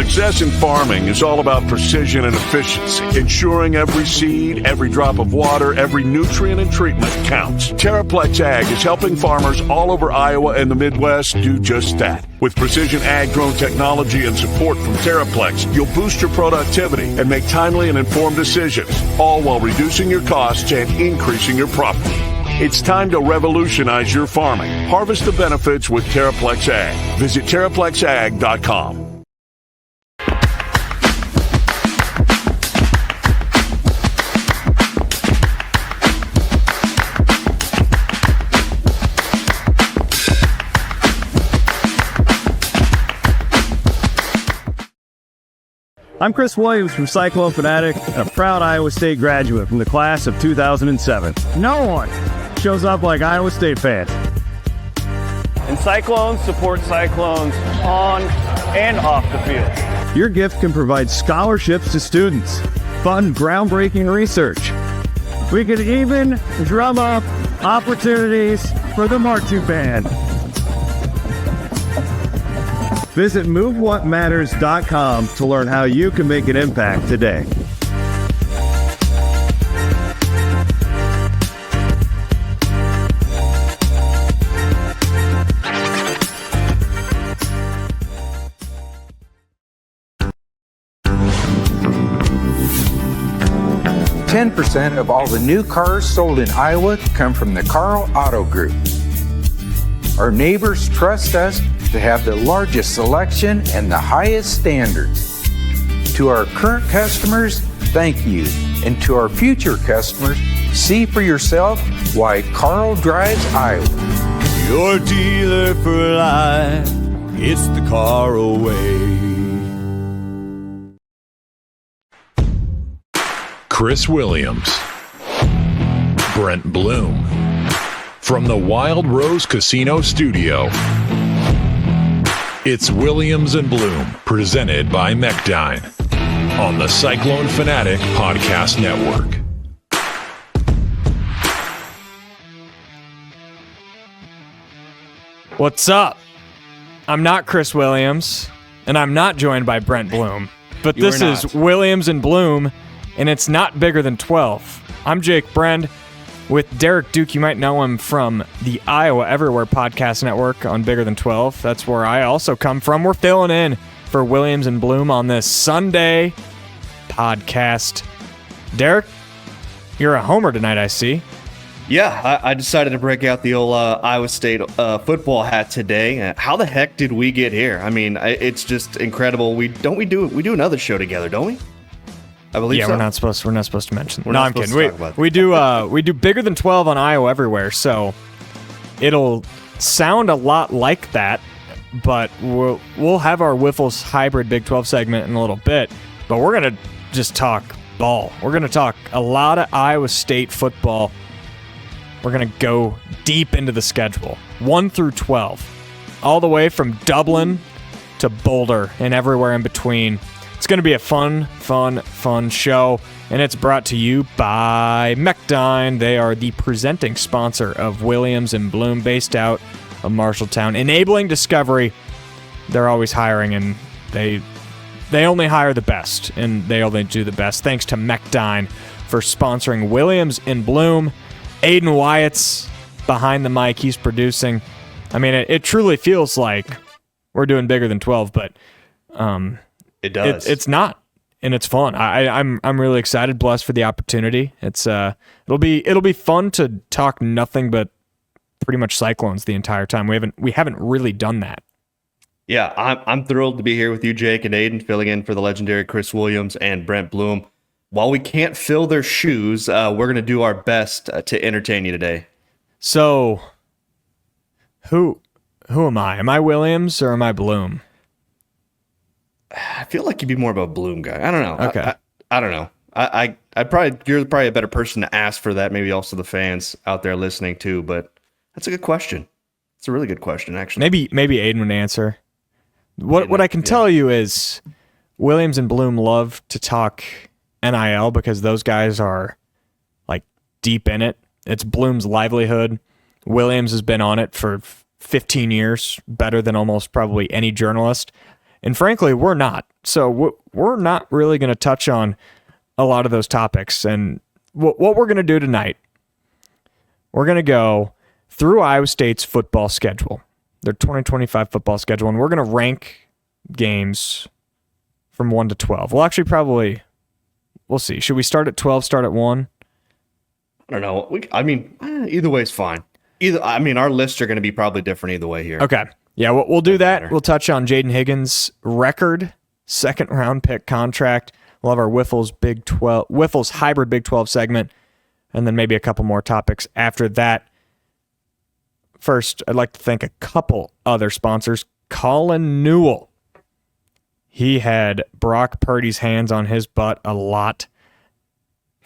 Success in farming is all about precision and efficiency, ensuring every seed, every drop of water, every nutrient and treatment counts. Terraplex Ag is helping farmers all over Iowa and the Midwest do just that. With precision ag drone technology and support from Terraplex, you'll boost your productivity and make timely and informed decisions, all while reducing your costs and increasing your profit. It's time to revolutionize your farming. Harvest the benefits with Terraplex Ag. Visit TerraplexAg.com. 'I'm Chris Williams from Cyclone Fanatic and a proud Iowa State graduate from the class of 2007. No one shows up like Iowa State fans. And Cyclones support Cyclones on and off the field. Your gift can provide scholarships to students, fund groundbreaking research. We could even drum up opportunities for the marching band. Visit MoveWhatMatters.com to learn how you can make an impact today. %10 of all the new cars sold in Iowa come from the Carl Auto Group. Our neighbors trust us to have the largest selection and the highest standards. To our current customers, thank you. And to our future customers, see for yourself why Carl drives Iowa. Your dealer for life, it's the Carl way. Chris Williams, Brent Bloom, from the Wild Rose Casino Studio. It's Williams and Blum, presented by Mechdyne, on the Cyclone Fanatic Podcast Network. What's up? I'm not Chris Williams, and I'm not joined by Brent Bloom, but this is Williams and Blum, and it's not bigger than 12. I'm Jake Brend with Derek Duke. You might know him from the Iowa Everywhere Podcast Network on Bigger Than 12. That's where I also come from. We're filling in for Williams and Blum on this Sunday podcast. Derek, you're a homer tonight, I see. Yeah, I decided to break out the old Iowa State football hat today. How the heck did we get here? I mean, it's just incredible. We do another show together, don't we? I believe so. We're not supposed to mention. No, I'm kidding. We do Bigger Than 12 on Iowa Everywhere, so it'll sound a lot like that, but we'll have our Wiffles hybrid Big 12 segment in a little bit, but we're going to just talk ball. We're going to talk a lot of Iowa State football. We're going to go deep into the schedule, 1 through 12, all the way from Dublin to Boulder and everywhere in between. It's going to be a fun show, and it's brought to you by Mechdyne. They are the presenting sponsor of Williams and Blum, based out of Marshalltown, enabling discovery. They're always hiring, and they only hire the best, and they only do the best. Thanks to Mechdyne for sponsoring Williams and Blum. Aiden Wyatt's behind the mic. He's producing. I mean, it truly feels like we're doing Bigger Than 12, but it does. It's not, and it's fun. I'm really excited, blessed for the opportunity. It's it'll be fun to talk nothing but pretty much Cyclones the entire time. We haven't really done that. Yeah, I'm thrilled to be here with you, Jake and Aiden, filling in for the legendary Chris Williams and Brent Bloom. While we can't fill their shoes, we're going to do our best to entertain you today. So, who am I? Am I Williams or am I Bloom? I feel like you'd be more of a Bloom guy. I don't know. Okay. I don't know. You're probably a better person to ask for that. Maybe also the fans out there listening too. But that's a good question. It's a really good question, actually. Maybe Aiden would answer. What I can tell you is Williams and Bloom love to talk NIL because those guys are like deep in it. It's Bloom's livelihood. Williams has been on it for 15 years, better than almost probably any journalist. And frankly, we're not. So we're not really going to touch on a lot of those topics. And what we're going to do tonight, we're going to go through Iowa State's football schedule, their 2025 football schedule, and we're going to rank games from 1 to 12. We'll actually we'll see. Should we start at 12, start at 1? I don't know. Either way is fine. Our lists are going to be probably different either way here. Okay. Yeah, we'll do that. We'll touch on Jaden Higgins' record, second-round pick contract. We'll have our Wiffles hybrid Big 12 segment, and then maybe a couple more topics after that. First, I'd like to thank a couple other sponsors. Colin Newell. He had Brock Purdy's hands on his butt a lot.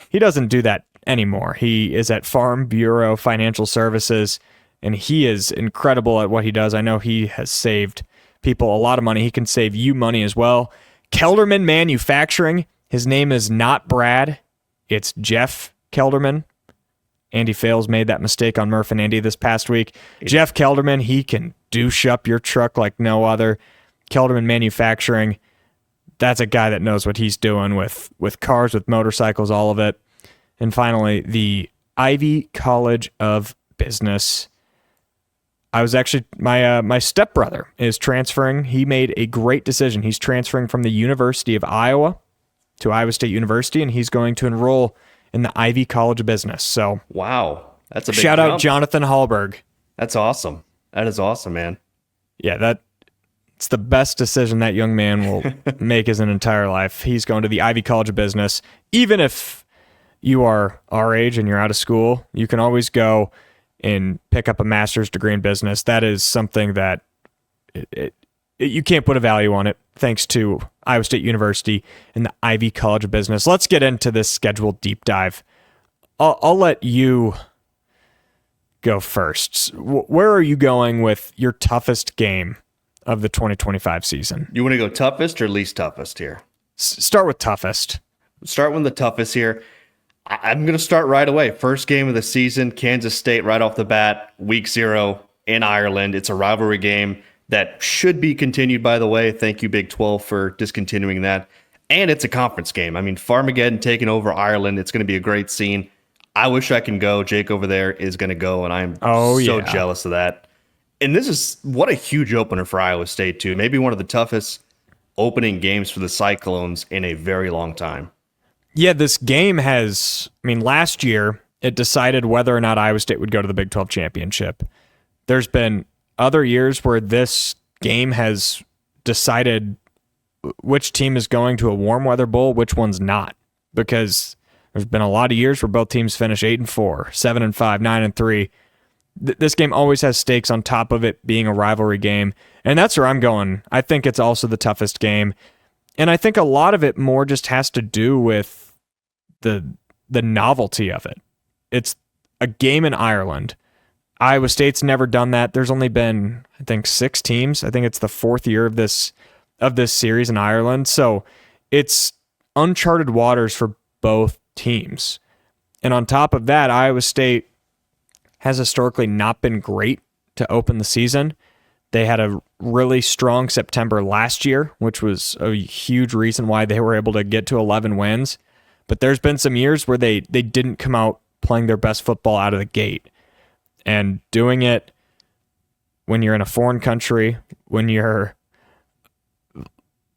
He doesn't do that anymore. He is at Farm Bureau Financial Services, and he is incredible at what he does. I know he has saved people a lot of money. He can save you money as well. Kelderman Manufacturing. His name is not Brad. It's Jeff Kelderman. Andy Fales made that mistake on Murph and Andy this past week. Jeff Kelderman, he can douche up your truck like no other. Kelderman Manufacturing, that's a guy that knows what he's doing with cars, with motorcycles, all of it. And finally, the Ivy College of Business. I was actually, my stepbrother is transferring. He made a great decision. He's transferring from the University of Iowa to Iowa State University, and he's going to enroll in the Ivy College of Business. So, wow, that's a big shout jump. out Jonathan Hallberg. That's awesome. That is awesome, man. Yeah, it's the best decision that young man will make his entire life. He's going to the Ivy College of Business. Even if you are our age and you're out of school, you can always go and pick up a master's degree in business. That is something that you can't put a value on it, thanks to Iowa State University and the Ivy College of Business. Let's get into this schedule deep dive. I'll let you go first. Where are you going with your toughest game of the 2025 season? You want to go toughest or least toughest here? Start with toughest. Start with the toughest here. I'm going to start right away. First game of the season, Kansas State right off the bat, week 0 in Ireland. It's a rivalry game that should be continued, by the way. Thank you, Big 12, for discontinuing that. And it's a conference game. I mean, Farmageddon taking over Ireland. It's going to be a great scene. I wish I can go. Jake over there is going to go, and I'm so jealous of that. And this is what a huge opener for Iowa State, too. Maybe one of the toughest opening games for the Cyclones in a very long time. Yeah, this game last year, it decided whether or not Iowa State would go to the Big 12 championship. There's been other years where this game has decided which team is going to a warm weather bowl, which one's not, because there's been a lot of years where both teams finish 8-4, 7-5, 9-3. This game always has stakes on top of it being a rivalry game, and that's where I'm going. I think it's also the toughest game, and I think a lot of it more just has to do with the novelty of it. It's a game in Ireland. Iowa State's never done that. There's only been, I think, 6 teams. I think it's the 4th year of this series in Ireland. So it's uncharted waters for both teams. And on top of that, Iowa State has historically not been great to open the season. They had a really strong September last year, which was a huge reason why they were able to get to 11 wins. But there's been some years where they didn't come out playing their best football out of the gate. And doing it when you're in a foreign country, when you're...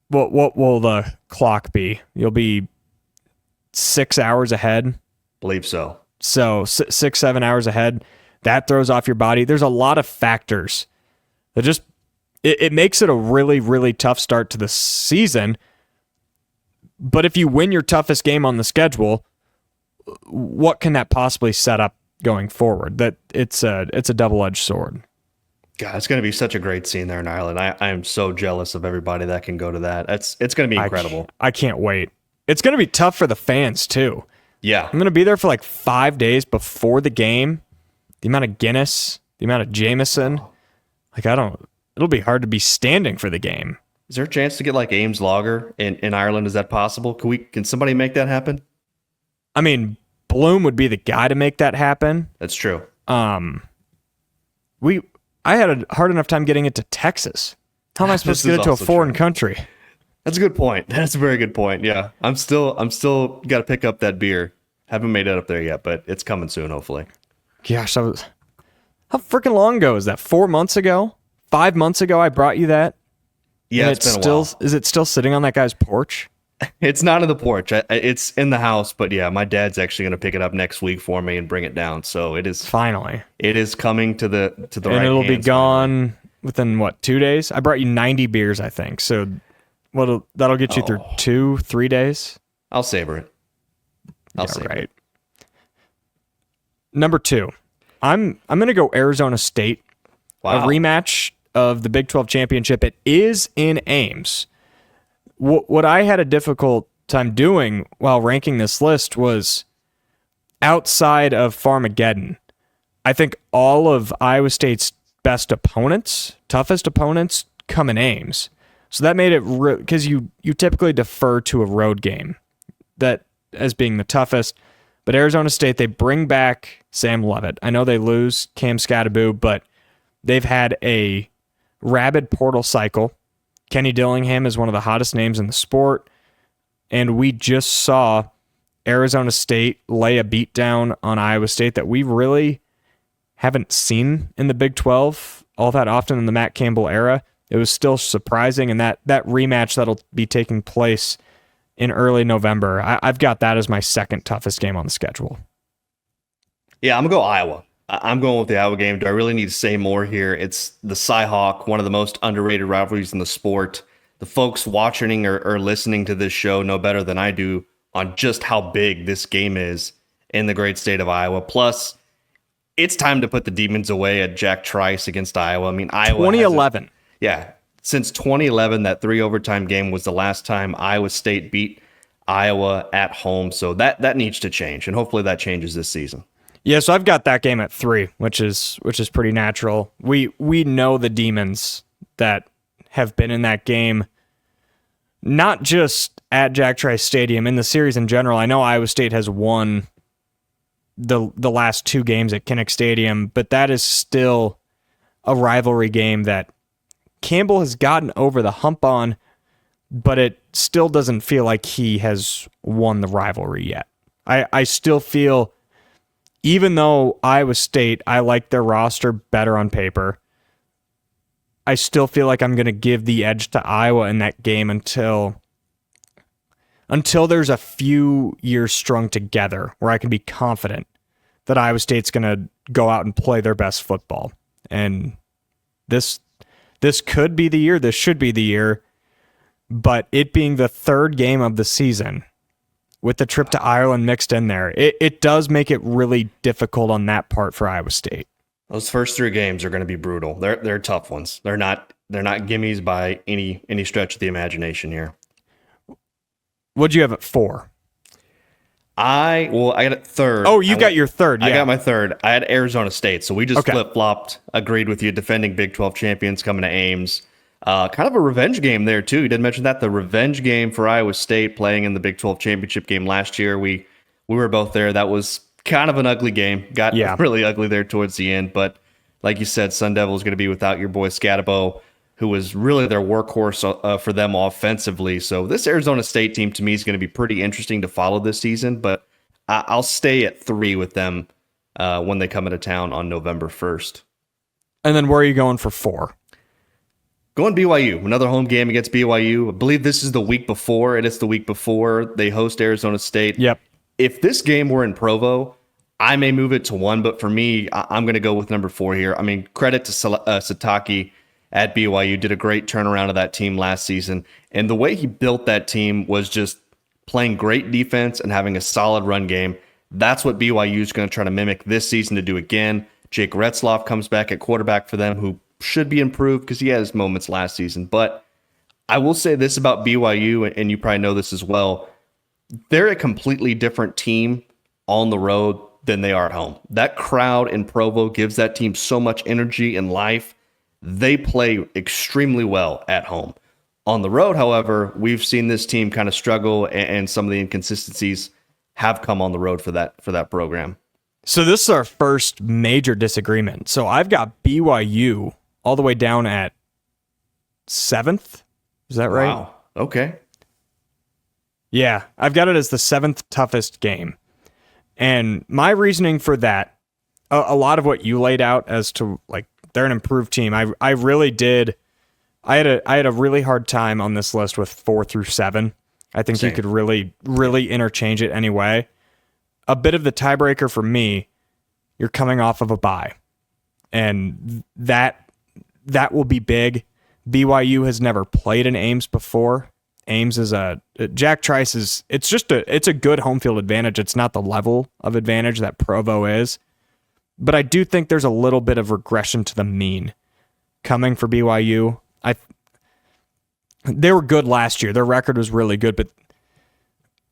What will the clock be? You'll be 6 hours ahead? Believe so. So 6-7 hours ahead. That throws off your body. There's a lot of factors that just... It makes it a really, really tough start to the season. But if you win your toughest game on the schedule, what can that possibly set up going forward? That it's a double-edged sword. God, it's going to be such a great scene there in Ireland. I am so jealous of everybody that can go to that. It's going to be incredible. I can't wait. It's going to be tough for the fans too. Yeah. I'm going to be there for like 5 days before the game. The amount of Guinness, the amount of Jameson. It'll be hard to be standing for the game. Is there a chance to get like Ames Lager in Ireland? Is that possible? Can somebody make that happen? I mean, Bloom would be the guy to make that happen. That's true. I had a hard enough time getting it to Texas. How am I supposed to get into a foreign country? That's a good point. That's a very good point. Yeah, I'm still got to pick up that beer. Haven't made it up there yet, but it's coming soon, hopefully. Gosh, how freaking long ago is that? 4 months ago? 5 months ago I brought you that? Yeah, and it's been a while. Is it still sitting on that guy's porch? It's not in the porch. It's in the house, but yeah, my dad's actually going to pick it up next week for me and bring it down. So it is finally. It is coming to the and right it'll be gone finally. within what, 2 days? I brought you 90 beers, I think. So that'll get you through 2-3 days. I'll savor it. I'll savor it. Number 2, I'm going to go Arizona State. Wow. A rematch of the Big 12 championship. It is in Ames. What I had a difficult time doing while ranking this list was outside of Farmageddon. I think all of Iowa State's best opponents, toughest opponents, come in Ames. So that made it, because you typically defer to a road game that as being the toughest. But Arizona State, they bring back Sam Levitt. I know they lose Cam Scattaboo, but they've had a rabid portal cycle. Kenny Dillingham is one of the hottest names in the sport. And we just saw Arizona State lay a beatdown on Iowa State that we really haven't seen in the Big 12 all that often in the Matt Campbell era. It was still surprising, and that rematch that'll be taking place in early November, I've got that as my second toughest game on the schedule. Yeah, I'm going to go Iowa. I'm going with the Iowa game. Do I really need to say more here? It's the Cy-Hawk, one of the most underrated rivalries in the sport. The folks watching or listening to this show know better than I do on just how big this game is in the great state of Iowa. Plus, it's time to put the demons away at Jack Trice against Iowa. I mean, Iowa 2011. Yeah, since 2011, that 3 overtime game was the last time Iowa State beat Iowa at home. So that needs to change, and hopefully that changes this season. Yeah, so I've got that game at 3, which is pretty natural. We know the demons that have been in that game, not just at Jack Trice Stadium, in the series in general. I know Iowa State has won the last 2 games at Kinnick Stadium, but that is still a rivalry game that Campbell has gotten over the hump on, but it still doesn't feel like he has won the rivalry yet. I still feel, even though Iowa State, I like their roster better on paper, I still feel like I'm going to give the edge to Iowa in that game until there's a few years strung together where I can be confident that Iowa State's going to go out and play their best football. And this could be the year, this should be the year, but it being the 3rd game of the season, with the trip to Ireland mixed in there, it does make it really difficult on that part for Iowa State. Those first 3 games are going to be brutal. They're tough ones. They're not gimmies by any stretch of the imagination here. What'd you have at 4? I got it 3rd. Oh, you got your 3rd. Yeah. I got my 3rd. I had Arizona State, so we just flip-flopped. Agreed with you. Defending Big 12 champions coming to Ames. Kind of a revenge game there, too. You didn't mention that. The revenge game for Iowa State playing in the Big 12 championship game last year. We were both there. That was kind of an ugly game. Got really ugly there towards the end. But like you said, Sun Devils going to be without your boy Scatabo, who was really their workhorse for them offensively. So this Arizona State team, to me, is going to be pretty interesting to follow this season. But I'll stay at 3 with them when they come into town on November 1st. And then where are you going for 4? Going BYU, another home game against BYU. I believe this is the week before. It is the week before they host Arizona State. Yep. If this game were in Provo, I may move it to 1, but for me, I'm going to go with number 4 here. I mean, credit to Satake at BYU. Did a great turnaround of that team last season. And the way he built that team was just playing great defense and having a solid run game. That's what BYU is going to try to mimic this season to do again. Jake Retzloff comes back at quarterback for them, who should be improved because he had his moments last season. But I will say this about BYU, and you probably know this as well. They're a completely different team on the road than they are at home. That crowd in Provo gives that team so much energy and life. They play extremely well at home. On the road, however, we've seen this team kind of struggle, and some of the inconsistencies have come on the road for that program. So this is our first major disagreement. So I've got BYU all the way down at 7th. Is that right? Wow. Okay. Yeah, I've got it as the 7th toughest game. And my reasoning for that, a lot of what you laid out as to like they're an improved team. I really did. I had a really hard time on this list with 4 through 7. I think Same. you could really interchange it anyway. A bit of the tiebreaker for me, you're coming off of a bye, and that will be big. BYU has never played in Ames before. Ames is Jack Trice is, it's a good home field advantage. It's not the level of advantage that Provo is, but I do think there's a little bit of regression to the mean coming for BYU. They were good last year. Their record was really good, but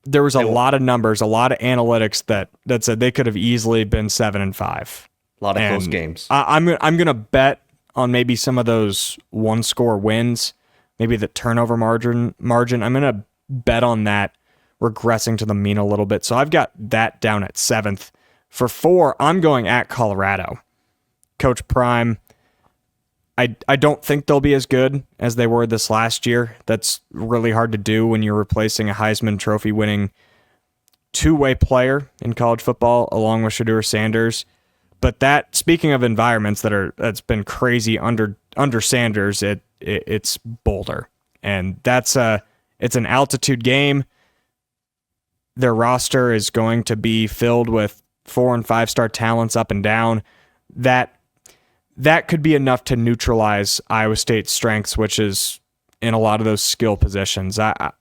there was a lot of numbers, a lot of analytics that said they could have easily been 7-5. A lot of close games. I'm gonna bet on maybe some of those one-score wins, maybe the turnover margin. I'm gonna bet on that regressing to the mean a little bit. So I've got that down at 7th. For 4, I'm going at Colorado. Coach Prime, I don't think they'll be as good as they were this last year. That's really hard to do when you're replacing a Heisman Trophy winning two-way player in college football along with Shedeur Sanders. But that, speaking of environments that's been crazy under Sanders, it's Boulder, and it's an altitude game. Their roster is going to be filled with 4- and 5-star talents up and down. That could be enough to neutralize Iowa State's strengths, which is in a lot of those skill positions. I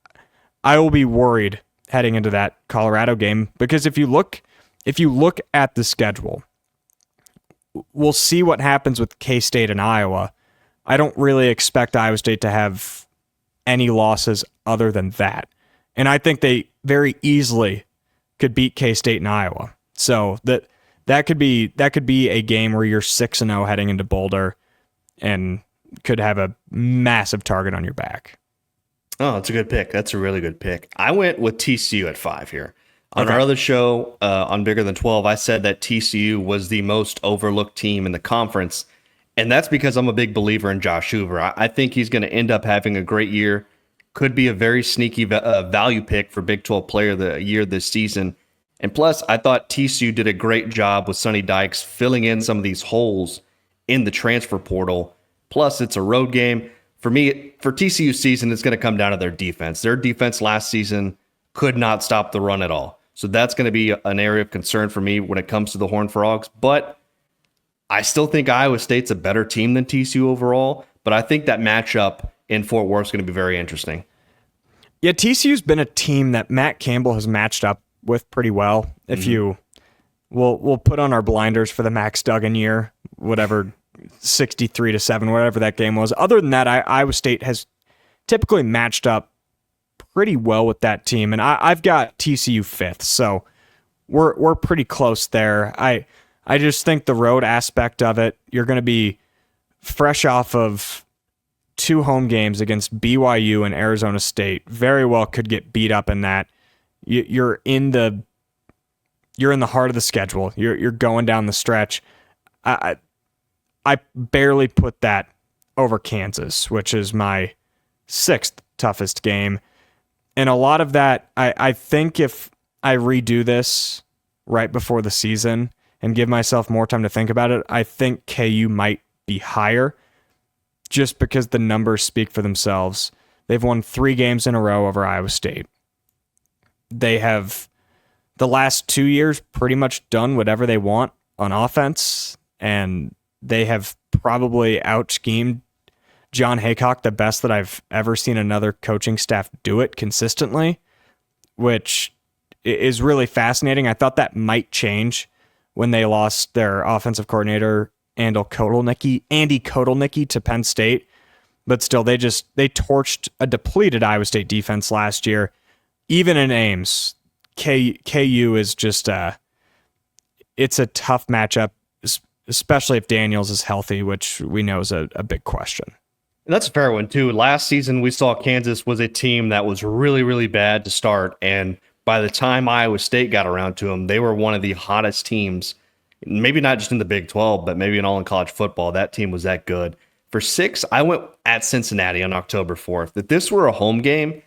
will be worried heading into that Colorado game because if you look at the schedule, we'll see what happens with K-State and Iowa. I don't really expect Iowa State to have any losses other than that. And I think they very easily could beat K-State and Iowa. So that could be a game where you're 6-0 heading into Boulder and could have a massive target on your back. Oh, that's a good pick. That's a really good pick. I went with TCU at 5 here. On our other show, on Bigger Than 12, I said that TCU was the most overlooked team in the conference, and that's because I'm a big believer in Josh Hoover. I think he's going to end up having a great year. Could be a very sneaky value pick for Big 12 Player of the Year this season. And plus, I thought TCU did a great job with Sonny Dykes filling in some of these holes in the transfer portal. Plus, it's a road game. For me, for TCU's season, it's going to come down to their defense. Their defense last season could not stop the run at all. So that's going to be an area of concern for me when it comes to the Horned Frogs. But I still think Iowa State's a better team than TCU overall. But I think that matchup in Fort Worth is going to be very interesting. Yeah, TCU's been a team that Matt Campbell has matched up with pretty well. If we'll put on our blinders for the Max Duggan year, whatever 63-7, whatever that game was. Other than that, Iowa State has typically matched up pretty well with that team, and I've got TCU 5th, so we're pretty close there. I just think the road aspect of it, you're going to be fresh off of 2 home games against BYU and Arizona State. Very well could get beat up in that. You're in the heart of the schedule. You're going down the stretch. I barely put that over Kansas, which is my 6th toughest game. And a lot of that, I think if I redo this right before the season and give myself more time to think about it, I think KU might be higher just because the numbers speak for themselves. They've won 3 games in a row over Iowa State. They have, the last 2 years, pretty much done whatever they want on offense, and they have probably out-schemed John Haycock the best that I've ever seen another coaching staff do it consistently, which is really fascinating. I thought that might change when they lost their offensive coordinator, Andy Kotelnicki, to Penn State. But still, they torched a depleted Iowa State defense last year. Even in Ames, KU is just it's a tough matchup, especially if Daniels is healthy, which we know is a big question. And that's a fair one, too. Last season, we saw Kansas was a team that was really, really bad to start. And by the time Iowa State got around to them, they were one of the hottest teams, maybe not just in the Big 12, but maybe in all in college football. That team was that good. For 6, I went at Cincinnati on October 4th. If this were a home game,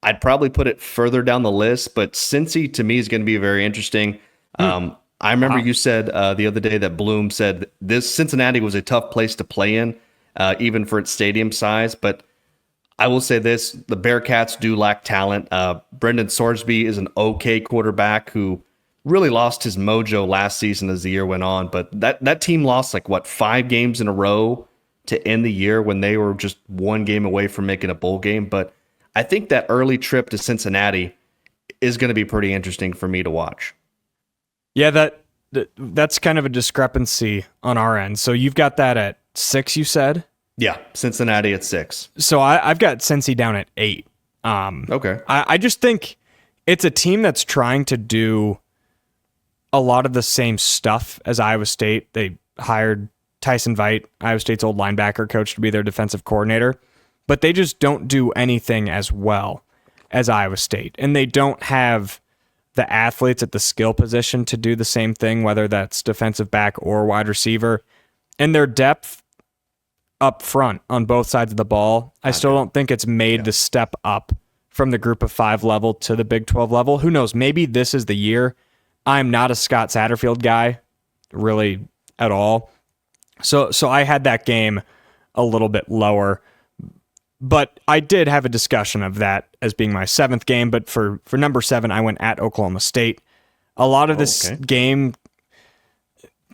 I'd probably put it further down the list, but Cincy to me is going to be very interesting. I remember you said the other day that Bloom said this Cincinnati was a tough place to play in, even for its stadium size. But I will say this, the Bearcats do lack talent. Brendan Sorsby is an okay quarterback who really lost his mojo last season as the year went on. But that team lost 5 games in a row to end the year when they were just 1 game away from making a bowl game. But I think that early trip to Cincinnati is going to be pretty interesting for me to watch. Yeah, that's kind of a discrepancy on our end. So you've got that at 6, you said? Yeah, Cincinnati at 6. So I've got Cincy down at 8. Okay. I just think it's a team that's trying to do a lot of the same stuff as Iowa State. They hired Tyson Veit, Iowa State's old linebacker coach, to be their defensive coordinator, but they just don't do anything as well as Iowa State. And they don't have the athletes at the skill position to do the same thing, whether that's defensive back or wide receiver. And their depth up front on both sides of the ball, I still don't think it's made the step up from the group of 5 level to the Big 12 level. Who knows? Maybe this is the year. I'm not a Scott Satterfield guy, really, at all. So I had that game a little bit lower. But I did have a discussion of that as being my 7th game. But for number 7, I went at Oklahoma State. A lot of this game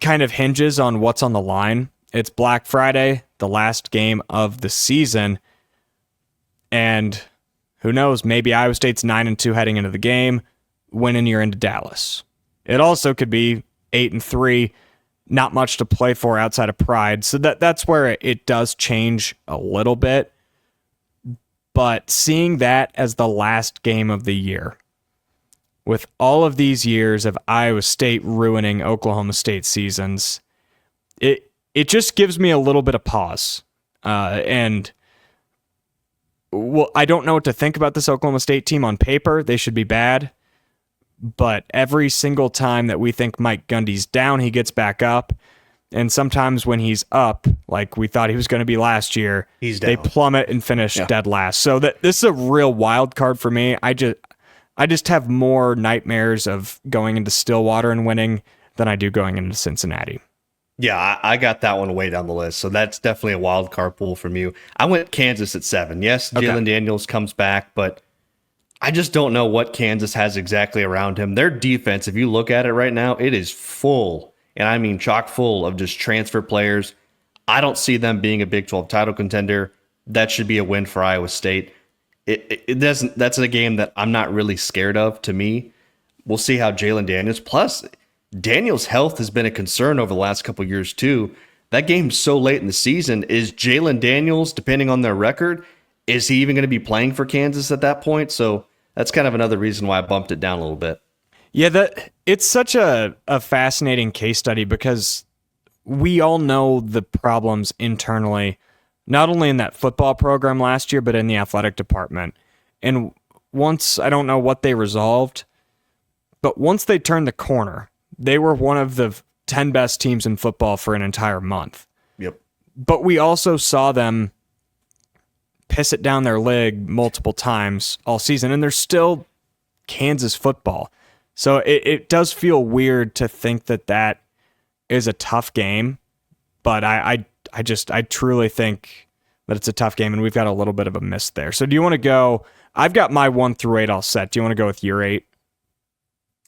kind of hinges on what's on the line. It's Black Friday, the last game of the season. And who knows, maybe Iowa State's 9-2 heading into the game, winning you're into Dallas. It also could be 8-3, not much to play for outside of pride. So that's where it does change a little bit. But seeing that as the last game of the year, with all of these years of Iowa State ruining Oklahoma State seasons, it just gives me a little bit of pause. And well, I don't know what to think about this Oklahoma State team on paper. They should be bad. But every single time that we think Mike Gundy's down, he gets back up. And sometimes when he's up, like we thought he was going to be last year, they plummet and finish dead last. So this is a real wild card for me. I just have more nightmares of going into Stillwater and winning than I do going into Cincinnati. Yeah, I got that one way down the list. So that's definitely a wild card pool from you. I went Kansas at 7. Yes, Jalen Daniels comes back, but I just don't know what Kansas has exactly around him. Their defense, if you look at it right now, it is full. And I mean chock full of just transfer players. I don't see them being a Big 12 title contender. That should be a win for Iowa State. It doesn't. That's a game that I'm not really scared of. To me, we'll see how Jalen Daniels. Plus, Daniels' health has been a concern over the last couple of years too. That game's so late in the season. Is Jalen Daniels, depending on their record, is he even going to be playing for Kansas at that point? So that's kind of another reason why I bumped it down a little bit. Yeah, it's such a fascinating case study because we all know the problems internally, not only in that football program last year, but in the athletic department. And once, I don't know what they resolved, but once they turned the corner, they were one of the 10 best teams in football for an entire month. Yep. But we also saw them piss it down their leg multiple times all season, and they're still Kansas football. So it does feel weird to think that is a tough game, but I truly think that it's a tough game, and we've got a little bit of a miss there. So do you want to go? I've got my 1 through 8 all set. Do you want to go with your 8?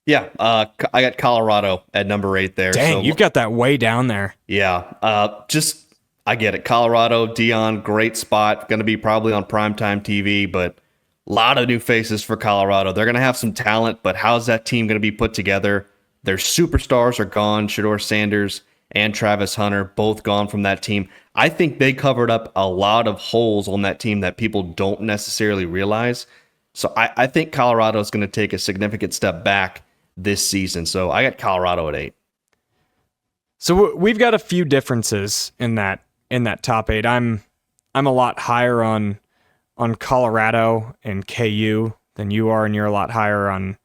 Yeah, I got Colorado at number 8 there. Dang, so, you've got that way down there. Yeah, I get it. Colorado, Dion, great spot. Going to be probably on primetime TV, but a lot of new faces for Colorado. They're going to have some talent, but how's that team going to be put together? Their superstars are gone. Shedeur Sanders and Travis Hunter, both gone from that team. I think they covered up a lot of holes on that team that people don't necessarily realize. So I think Colorado is going to take a significant step back this season. So I got Colorado at 8. So we've got a few differences in that top 8. I'm a lot higher on Colorado and KU than you are, and you're a lot higher on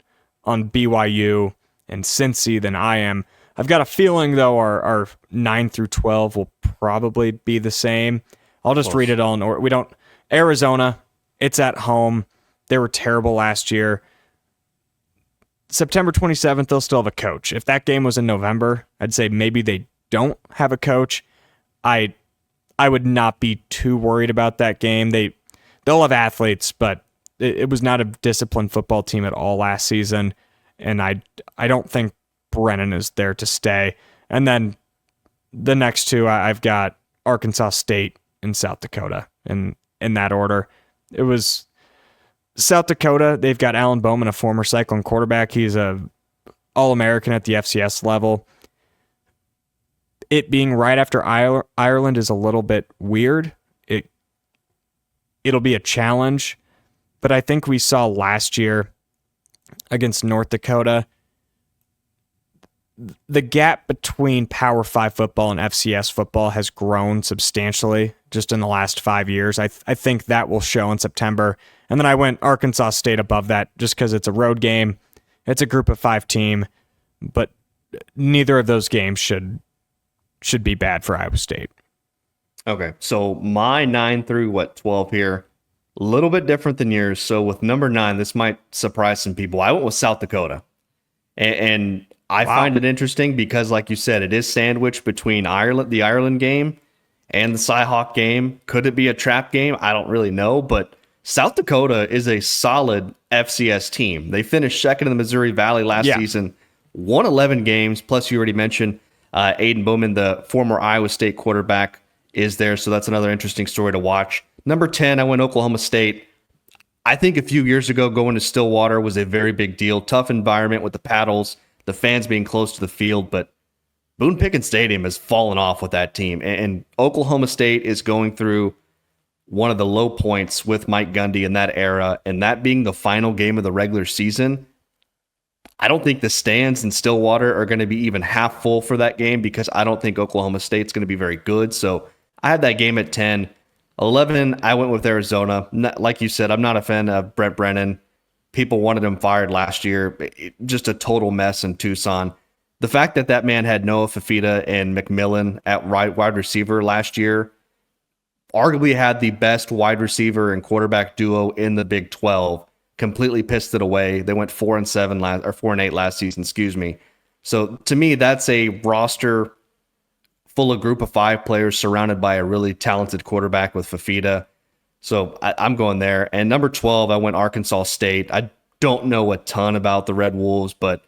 BYU and Cincy than I am. I've got a feeling, though, our 9 through 12 will probably be the same. I'll just read it all in order. We don't... Arizona, it's at home. They were terrible last year. September 27th, they'll still have a coach. If that game was in November, I'd say maybe they don't have a coach. I would not be too worried about that game. They'll have athletes, but it was not a disciplined football team at all last season, and I don't think Brennan is there to stay. And then the next two, I've got Arkansas State and South Dakota, and in that order. It was South Dakota. They've got Alan Bowman, a former Cyclone quarterback. He's a All-American at the FCS level. It being right after Ireland is a little bit weird. It'll be a challenge, but I think we saw last year against North Dakota, the gap between Power 5 football and FCS football has grown substantially just in the last 5 years. I think that will show in September. And then I went Arkansas State above that just because it's a road game. It's a group of 5 team, but neither of those games should be bad for Iowa State. Okay, so my 9 through 12 here, a little bit different than yours. So with number 9, this might surprise some people. I went with South Dakota, and I find it interesting because, like you said, it is sandwiched between the Ireland game and the Cyhawk game. Could it be a trap game? I don't really know, but South Dakota is a solid FCS team. They finished second in the Missouri Valley last season, won 11 games. Plus, you already mentioned Aiden Bowman, the former Iowa State quarterback, is there. So that's another interesting story to watch. Number 10, I went Oklahoma State. I think a few years ago, going to Stillwater was a very big deal. Tough environment with the paddles, the fans being close to the field, but Boone Pickens Stadium has fallen off with that team. And Oklahoma State is going through one of the low points with Mike Gundy in that era, and that being the final game of the regular season. I don't think the stands in Stillwater are going to be even half full for that game because I don't think Oklahoma State's going to be very good. So I had that game at 10. 11, I went with Arizona. Like you said, I'm not a fan of Brent Brennan. People wanted him fired last year. Just a total mess in Tucson. The fact that man had Noah Fafita and McMillan at wide receiver last year, arguably had the best wide receiver and quarterback duo in the Big 12, completely pissed it away. They went 4-8 last season, excuse me. So to me, that's a roster full of group of 5 players surrounded by a really talented quarterback with Fafita. So I'm going there. And number 12, I went Arkansas State. I don't know a ton about the Red Wolves, but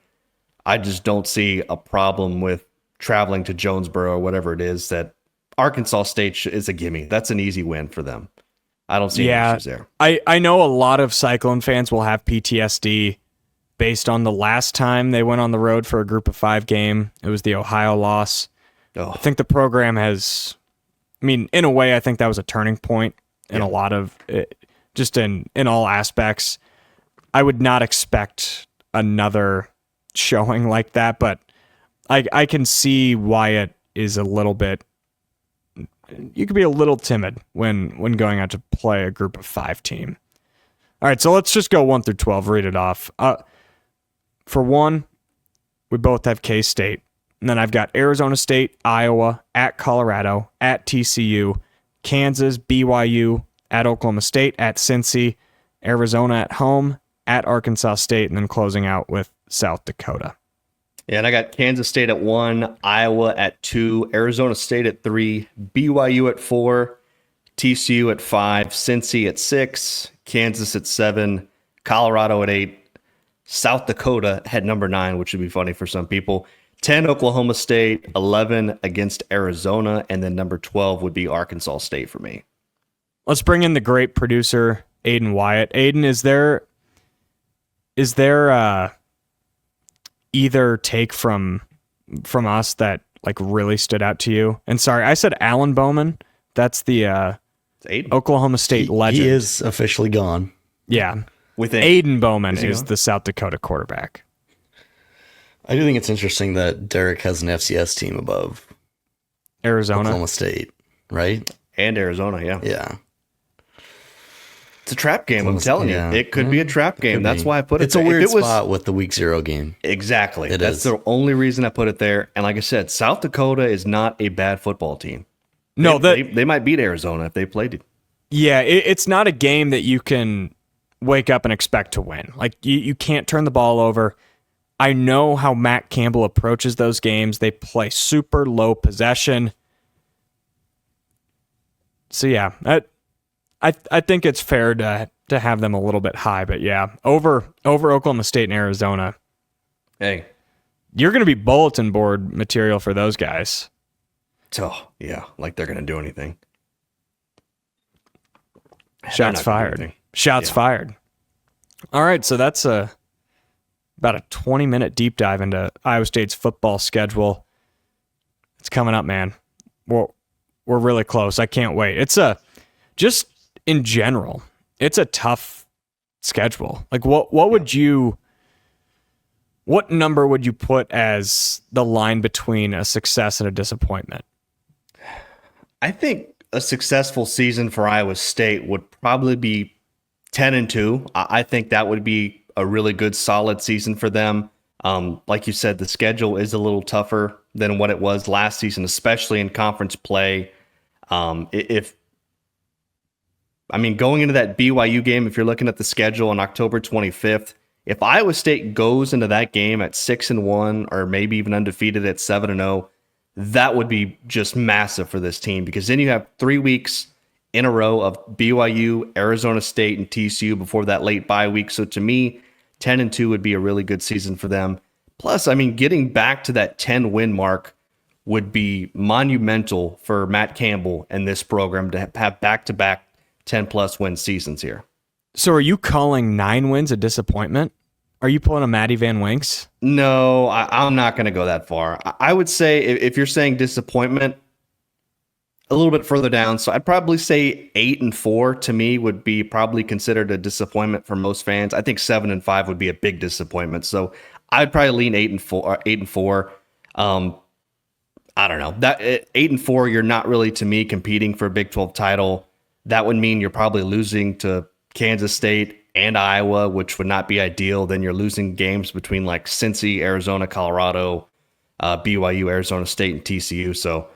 I just don't see a problem with traveling to Jonesboro or whatever it is. That Arkansas State is a gimme. That's an easy win for them. I don't see any issues there. I know a lot of Cyclone fans will have PTSD based on the last time they went on the road for a group of 5 game. It was the Ohio loss. I think the program has, in a way, I think that was a turning point in a lot of it, just in all aspects. I would not expect another showing like that, but I can see why it is a little bit. You could be a little timid when going out to play a group of 5 team. All right, so let's just go 1 through 12. Read it off. For 1, we both have K-State. And then I've got Arizona State, Iowa, at Colorado, at TCU, Kansas, BYU, at Oklahoma State, at Cincy, Arizona at home, at Arkansas State, and then closing out with South Dakota. Yeah, and I got Kansas State at 1, Iowa at 2, Arizona State at 3, BYU at 4, TCU at 5, Cincy at 6, Kansas at 7, Colorado at 8, South Dakota had number 9, which would be funny for some people. 10, Oklahoma State, 11 against Arizona, and then number 12 would be Arkansas State for me. Let's bring in the great producer, Aiden Wyatt. Aiden, is there either take from us that like really stood out to you? And sorry, I said Alan Bowman. That's the Oklahoma State legend. He is officially gone. Yeah. Aiden Bowman is the South Dakota quarterback. I do think it's interesting that Derek has an FCS team above Arizona, Oklahoma State, right? And Arizona, yeah. Yeah. It's a trap game. I'm telling you, it could be a trap game. That's why I put it. It's a weird spot with the week 0 game. Exactly. That's the only reason I put it there. And like I said, South Dakota is not a bad football team. No, they might beat Arizona if they played it. Yeah, it's not a game that you can wake up and expect to win. Like, you can't turn the ball over. I know how Matt Campbell approaches those games. They play super low possession. So yeah, I think it's fair to have them a little bit high, but yeah, over Oklahoma State and Arizona. Hey, you're going to be bulletin board material for those guys. Oh yeah, like they're going to do anything. Shots fired. Shots fired. All right, so that's about a 20-minute deep dive into Iowa State's football schedule. It's coming up, man. We're really close. I can't wait. It's just in general, it's a tough schedule. Like, what number would you put as the line between a success and a disappointment? I think a successful season for Iowa State would probably be 10-2. I think that would be a really good, solid season for them. Like you said, the schedule is a little tougher than what it was last season, especially in conference play. Going into that BYU game, if you're looking at the schedule on October 25th, if Iowa State goes into that game at 6-1 or maybe even undefeated at 7-0, that would be just massive for this team, because then you have 3 weeks in a row of BYU, Arizona State, and TCU before that late bye week. So to me, 10-2 would be a really good season for them. Plus, getting back to that 10-win mark would be monumental for Matt Campbell and this program to have back-to-back 10-plus win seasons here. So are you calling 9 wins a disappointment? Are you pulling a Matty Van Winks? No, I'm not going to go that far. I would say if you're saying disappointment, a little bit further down. So I'd probably say 8-4 to me would be probably considered a disappointment for most fans. I think 7-5 would be a big disappointment. So I'd probably lean 8-4. I don't know. That 8-4, you're not really, to me, competing for a Big 12 title. That would mean you're probably losing to Kansas State and Iowa, which would not be ideal. Then you're losing games between like Cincy, Arizona, Colorado, BYU, Arizona State, and TCU. So,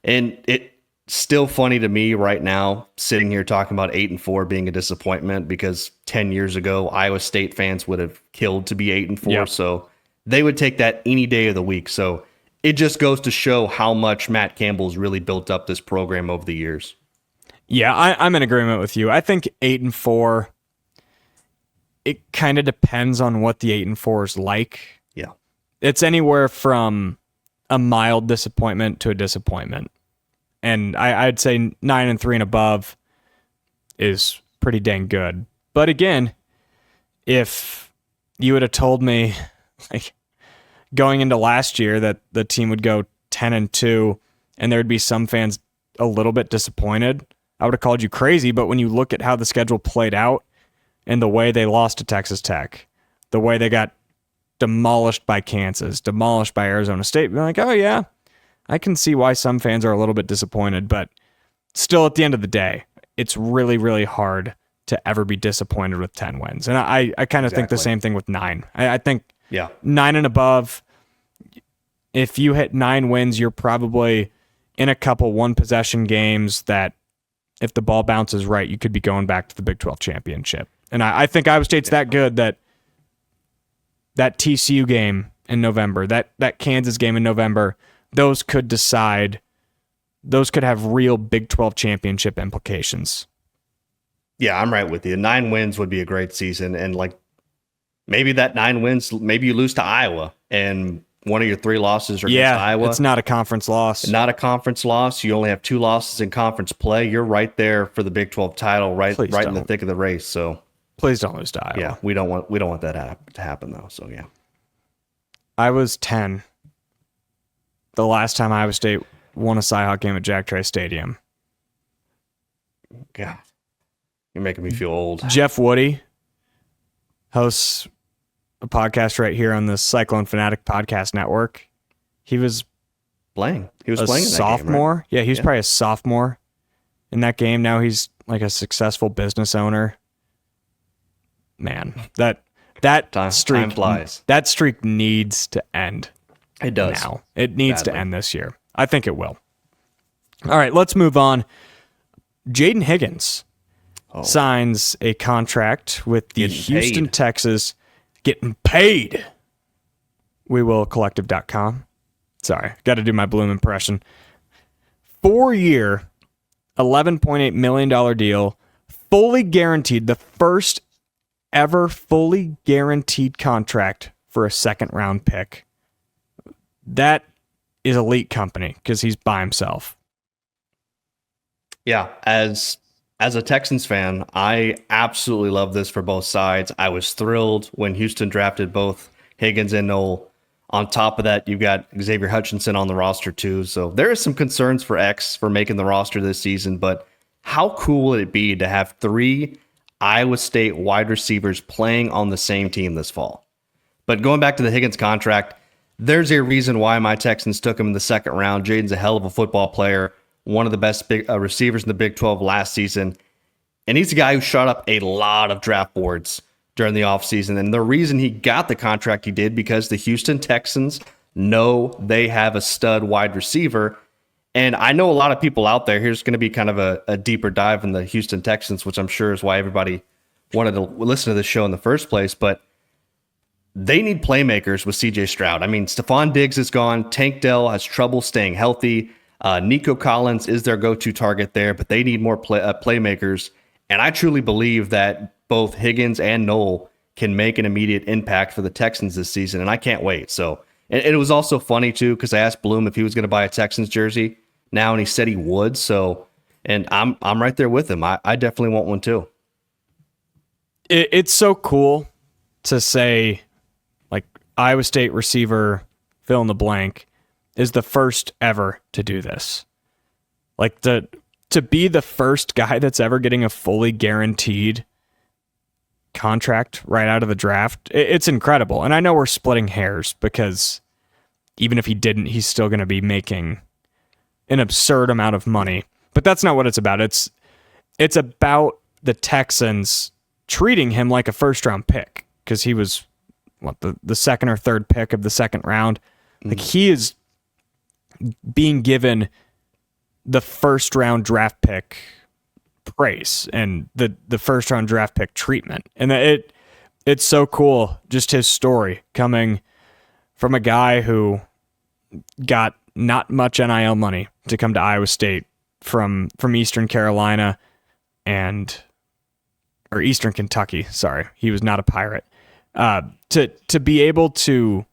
and it's still funny to me right now, sitting here talking about 8-4 being a disappointment, because 10 years ago, Iowa State fans would have killed to be 8-4. Yep. So they would take that any day of the week. So it just goes to show how much Matt Campbell's really built up this program over the years. Yeah, I'm in agreement with you. I think 8-4, it kind of depends on what the 8-4 is like. Yeah. It's anywhere from a mild disappointment to a disappointment. And I'd say 9-3 and above is pretty dang good. But again, if you would have told me, like, going into last year that the team would go 10-2 and there would be some fans a little bit disappointed, I would have called you crazy. But when you look at how the schedule played out and the way they lost to Texas Tech, the way they got demolished by Kansas, demolished by Arizona State, you're like, oh yeah, I can see why some fans are a little bit disappointed. But still, at the end of the day, it's really, really hard to ever be disappointed with 10 wins. And I kind of think the same thing with 9. I think 9 and above, if you hit 9 wins, you're probably in a couple one-possession games that, if the ball bounces right, you could be going back to the Big 12 championship. And I think Iowa State's that good that TCU game in November, that Kansas game in November, those could have real Big 12 championship implications. Yeah, I'm right with you. 9 wins would be a great season. And like, maybe that 9 wins, maybe you lose to Iowa and one of your 3 losses are against Iowa. It's not a conference loss. Not a conference loss. You only have 2 losses in conference play. You're right there for the Big 12 title, right in the thick of the race. So please don't lose to Iowa. Yeah, we don't want that to happen though. So yeah. I was 10 the last time Iowa State won a Cyhawk game at Jack Trice Stadium. God, you're making me feel old. Jeff Woody hosts a podcast right here on the Cyclone Fanatic Podcast Network. He was playing. He was a playing in that sophomore. Game, right? Yeah, he was probably a sophomore in that game. Now he's like a successful business owner. man, that streak time flies. That streak needs to end. It does. Now. It needs to end this year. I think it will. All right, let's move on. Jaden Higgins signs a contract with the Houston Texans, getting paid. WeWillCollective.com. Sorry, got to do my Bloom impression. 4-year, $11.8 million deal, fully guaranteed, the first ever fully guaranteed contract for a second-round pick. That is elite company because he's by himself. Yeah, as a Texans fan, I absolutely love this for both sides. I was thrilled when Houston drafted both Higgins and Knoll. On top of that, you've got Xavier Hutchinson on the roster too. So there is some concerns for X for making the roster this season, but how cool would it be to have 3 Iowa State wide receivers playing on the same team this fall? But going back to the Higgins contract, there's a reason why my Texans took him in the second round. Jaden's a hell of a football player, one of the best big receivers in the Big 12 last season. And he's a guy who shot up a lot of draft boards during the offseason. And the reason he got the contract he did, because the Houston Texans know they have a stud wide receiver. And I know a lot of people out there, here's going to be kind of a deeper dive in the Houston Texans, which I'm sure is why everybody wanted to listen to this show in the first place. But they need playmakers with CJ Stroud. I mean, Stephon Diggs is gone. Tank Dell has trouble staying healthy. Nico Collins is their go-to target there, but they need more playmakers. And I truly believe that both Higgins and Knoll can make an immediate impact for the Texans this season, and I can't wait. So, and it was also funny too, because I asked Bloom if he was going to buy a Texans jersey now, and he said he would. So, and I'm right there with him. I definitely want one too. It's so cool to say, like, Iowa State receiver fill in the blank is the first ever to do this. Like, to be the first guy that's ever getting a fully guaranteed contract right out of the draft, it's incredible. And I know we're splitting hairs because even if he didn't, he's still going to be making an absurd amount of money. But that's not what it's about. It's about the Texans treating him like a first-round pick because he was the second or third pick of the second round. Like, he is being given the first-round draft pick praise and the first-round draft pick treatment. And it's so cool, just his story coming from a guy who got not much NIL money to come to Iowa State from Eastern Carolina or Eastern Kentucky. Sorry, he was not a Pirate. To be able to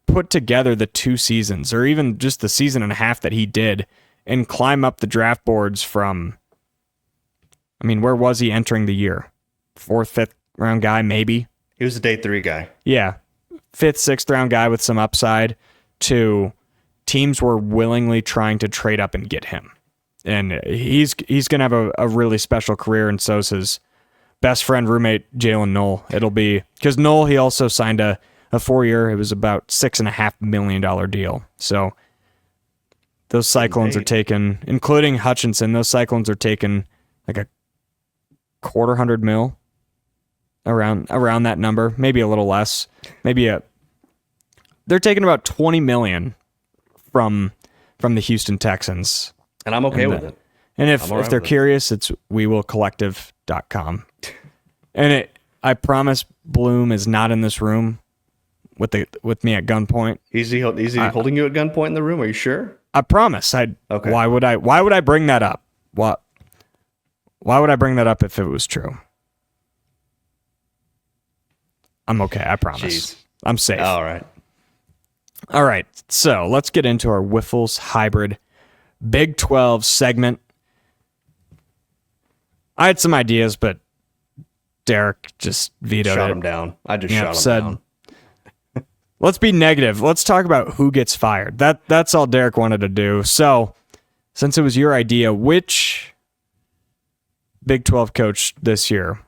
put together the 2 seasons, or even just the season and a half that he did, and climb up the draft boards from, I mean, where was he entering the year? 4th, 5th round guy, maybe? He was a day 3 guy. Yeah. 5th, 6th round guy with some upside, to teams were willingly trying to trade up and get him. And he's going to have a really special career, and so's his best friend, roommate, Jalen Knoll. It'll be, because Knoll, he also signed a 4-year, it was about $6.5 million deal. So those Cyclones are taking, including Hutchinson, those Cyclones are taking like a $250,000 around that number, maybe a little less. They're taking about $20 million from the Houston Texans. And I'm okay with it. And if they're curious, it's WeWillCollective.com. And I promise Bloom is not in this room with me at gunpoint. Is he holding you at gunpoint in the room? Are you sure? I promise. Okay. Why would I bring that up? Why would I bring that up if it was true? I'm okay, I promise. Jeez. I'm safe. All right. So let's get into our Wiffles Hybrid Big 12 segment. I had some ideas, but Derek just vetoed it. Shut him down. I just shot him down. Let's be negative. Let's talk about who gets fired. That's all Derek wanted to do. So, since it was your idea, which Big 12 coach this year,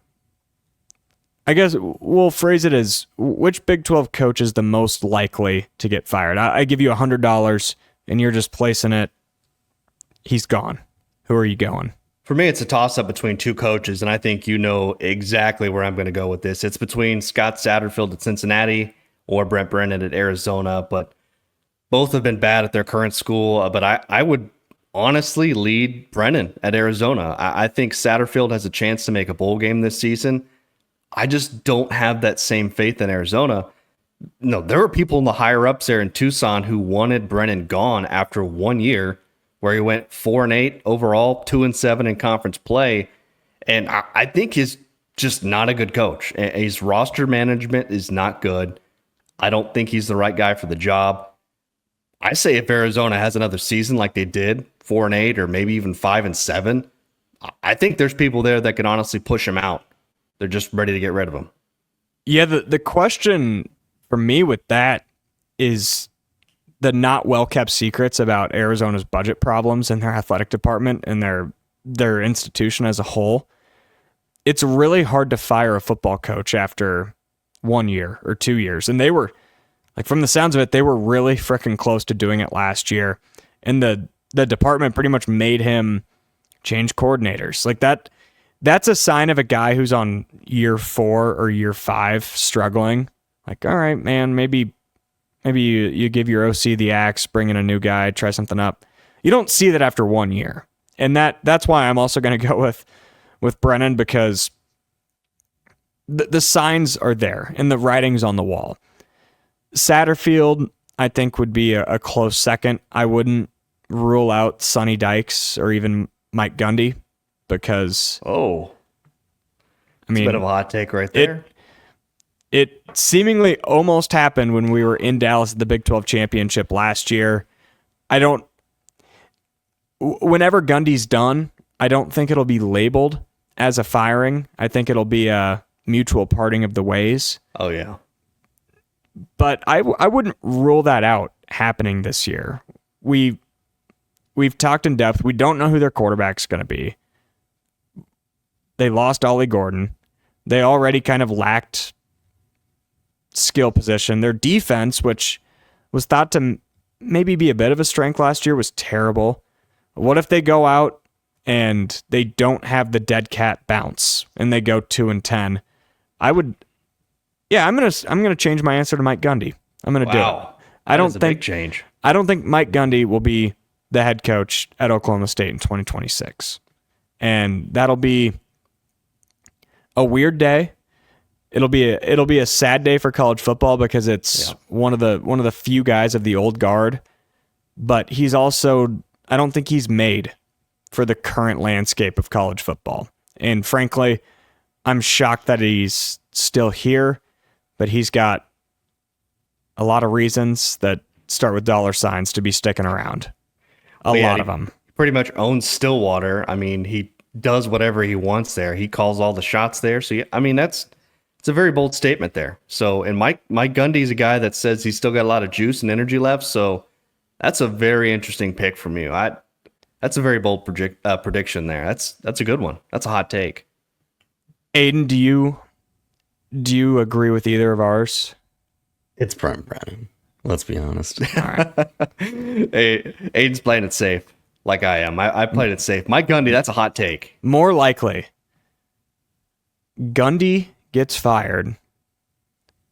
I guess we'll phrase it as, which Big 12 coach is the most likely to get fired? I give you $100 and you're just placing it. He's gone. Who are you going? For me, it's a toss-up between two coaches, and I think you know exactly where I'm going to go with this. It's between Scott Satterfield at Cincinnati or Brent Brennan at Arizona, but both have been bad at their current school. But I would honestly lead Brennan at Arizona. I think Satterfield has a chance to make a bowl game this season. I just don't have that same faith in Arizona. No, there were people in the higher ups there in Tucson who wanted Brennan gone after 1 year, where he went 4-8 overall, 2-7 in conference play. And I think he's just not a good coach. His roster management is not good. I don't think he's the right guy for the job. I say if Arizona has another season like they did, 4-8 or maybe even 5-7, I think there's people there that can honestly push him out. They're just ready to get rid of him. Yeah, the question for me with that is the not well-kept secrets about Arizona's budget problems in their athletic department and their institution as a whole. It's really hard to fire a football coach after 1 year or 2 years. And they were, like, from the sounds of it, they were really freaking close to doing it last year. And the department pretty much made him change coordinators. Like, that's a sign of a guy who's on year 4 or year 5 struggling. Like, all right, man, maybe you give your OC the axe, bring in a new guy, try something up. You don't see that after 1 year. And that's why I'm also going to go with Brennan, because the signs are there and the writing's on the wall. Satterfield, I think, would be a close second. I wouldn't rule out Sonny Dykes or even Mike Gundy, because I mean, a bit of a hot take right there. It seemingly almost happened when we were in Dallas at the Big 12 championship last year. Whenever Gundy's done, I don't think it'll be labeled as a firing. I think it'll be a mutual parting of the ways. Oh, yeah. But I wouldn't rule that out happening this year. We've talked in depth. We don't know who their quarterback's going to be. They lost Ollie Gordon. They already kind of lacked skill position. Their defense, which was thought to maybe be a bit of a strength last year, was terrible. What if they go out and they don't have the dead cat bounce and they go 2-10? I'm gonna change my answer to Mike Gundy. I'm gonna do it. I don't think Mike Gundy will be the head coach at Oklahoma State in 2026, and that'll be a weird day. It'll be a sad day for college football, because it's one of the few guys of the old guard, but he's also, I don't think he's made for the current landscape of college football. And frankly, I'm shocked that he's still here, but he's got a lot of reasons that start with dollar signs to be sticking around. A lot of them. He pretty much owns Stillwater. I mean, he does whatever he wants there. He calls all the shots there. So, I mean, it's a very bold statement there. So, and Mike Gundy's a guy that says he's still got a lot of juice and energy left. So that's a very interesting pick from you. That's a very bold prediction there. That's a good one. That's a hot take. Aiden, do you agree with either of ours? It's Brent Brennan. Let's be honest. All right. Hey, Aiden's playing it safe, like I am. I played it safe. Mike Gundy, that's a hot take. More likely, Gundy gets fired,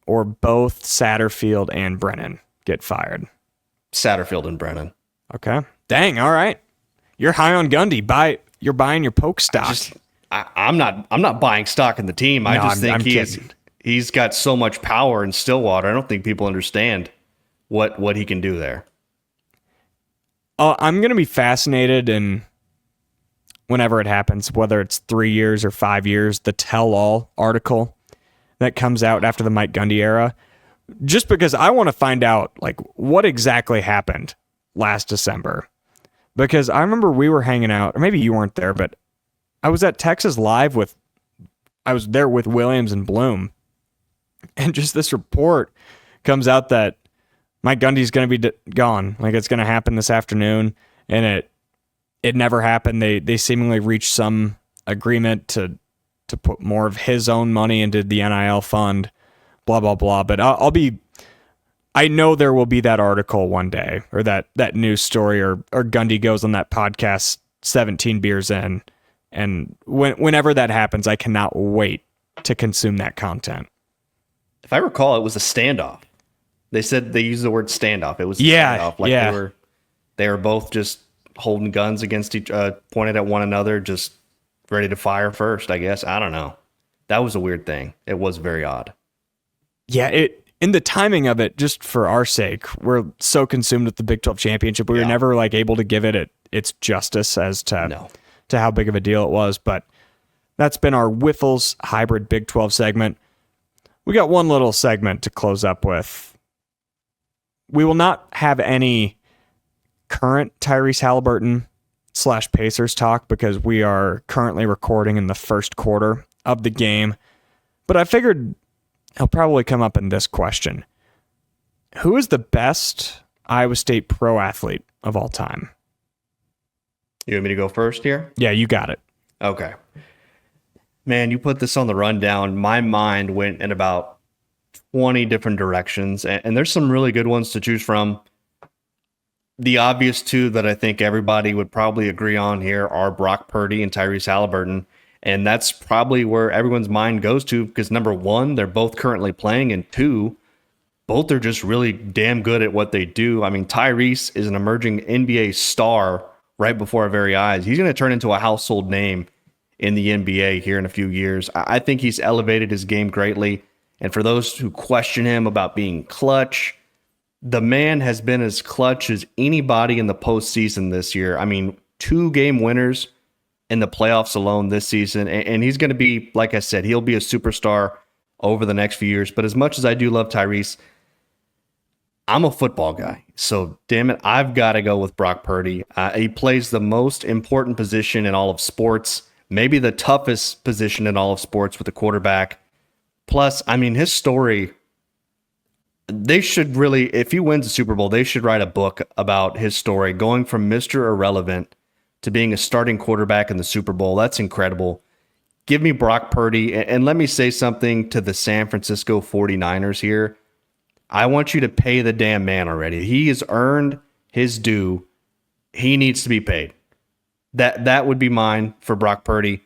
or both Satterfield and Brennan get fired. Satterfield and Brennan. Okay. Dang. All right. You're high on Gundy. You're buying your poke stock. I'm not buying stock in the team. I just think he's got so much power in Stillwater. I don't think people understand what he can do there. I'm going to be fascinated in whenever it happens, whether it's 3 years or 5 years, the tell-all article that comes out after the Mike Gundy era, just because I want to find out like what exactly happened last December. Because I remember we were hanging out, or maybe you weren't there, but I was at Texas Live I was there with Williams and Blum, and just this report comes out that Mike Gundy's going to be gone. Like, it's going to happen this afternoon, and it never happened. They seemingly reached some agreement to put more of his own money into the NIL fund, blah, blah, blah. But I know there will be that article one day, or that news story, or Gundy goes on that podcast 17 beers in And whenever that happens, I cannot wait to consume that content. If I recall, it was a standoff. They said they used the word standoff. It was a Yeah, standoff. Like yeah. they were both just holding guns against each, pointed at one another, just ready to fire first, I guess. I don't know. That was a weird thing. It was very odd. Yeah, in the timing of it, just for our sake, we're so consumed with the Big 12 championship. We were never like able to give it its justice as to how big of a deal it was. But that's been our Wiffles hybrid Big 12 segment. We got one little segment to close up with. We will not have any current Tyrese Halliburton / Pacers talk because we are currently recording in the first quarter of the game. But I figured he'll probably come up in this question. Who is the best Iowa State pro athlete of all time? You want me to go first here? Yeah, you got it. Okay. Man, you put this on the rundown. My mind went in about 20 different directions, and there's some really good ones to choose from. The obvious two that I think everybody would probably agree on here are Brock Purdy and Tyrese Halliburton. And that's probably where everyone's mind goes to because, number one, they're both currently playing, and two, both are just really damn good at what they do. I mean, Tyrese is an emerging NBA star right before our very eyes. He's going to turn into a household name in the NBA here in a few years. I think he's elevated his game greatly. And for those who question him about being clutch, the man has been as clutch as anybody in the postseason this year. I mean, 2-game winners in the playoffs alone this season. And he's going to be, like I said, he'll be a superstar over the next few years. But as much as I do love Tyrese, I'm a football guy. So, damn it, I've got to go with Brock Purdy. He plays the most important position in all of sports, maybe the toughest position in all of sports with the quarterback. Plus, I mean, his story, they should really, if he wins the Super Bowl, they should write a book about his story, going from Mr. Irrelevant to being a starting quarterback in the Super Bowl. That's incredible. Give me Brock Purdy. And let me say something to the San Francisco 49ers here. I want you to pay the damn man already. He has earned his due. He needs to be paid. That would be mine for Brock Purdy.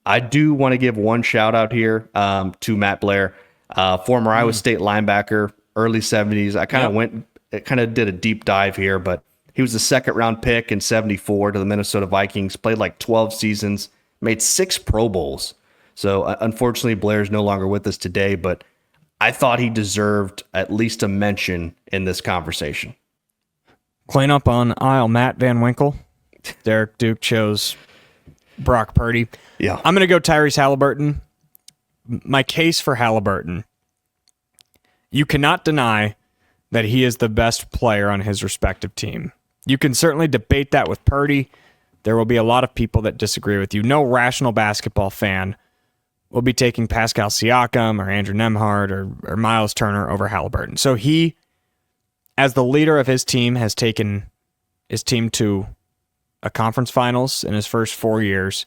I do want to give one shout out here to Matt Blair, former Iowa State linebacker, early 70s. I kind of did a deep dive here, but he was the second round pick in 74 to the Minnesota Vikings, played like 12 seasons, made 6 Pro Bowls. So unfortunately, Blair's no longer with us today, but I thought he deserved at least a mention in this conversation. Clean up on aisle Matt Van Winkle. Derek Duke chose Brock Purdy. Yeah. I'm going to go Tyrese Halliburton. My case for Halliburton, you cannot deny that he is the best player on his respective team. You can certainly debate that with Purdy. There will be a lot of people that disagree with you. No rational basketball fan will be taking Pascal Siakam or Andrew Nembhard or Miles Turner over Halliburton. So he, as the leader of his team, has taken his team to a conference finals in his first 4 years.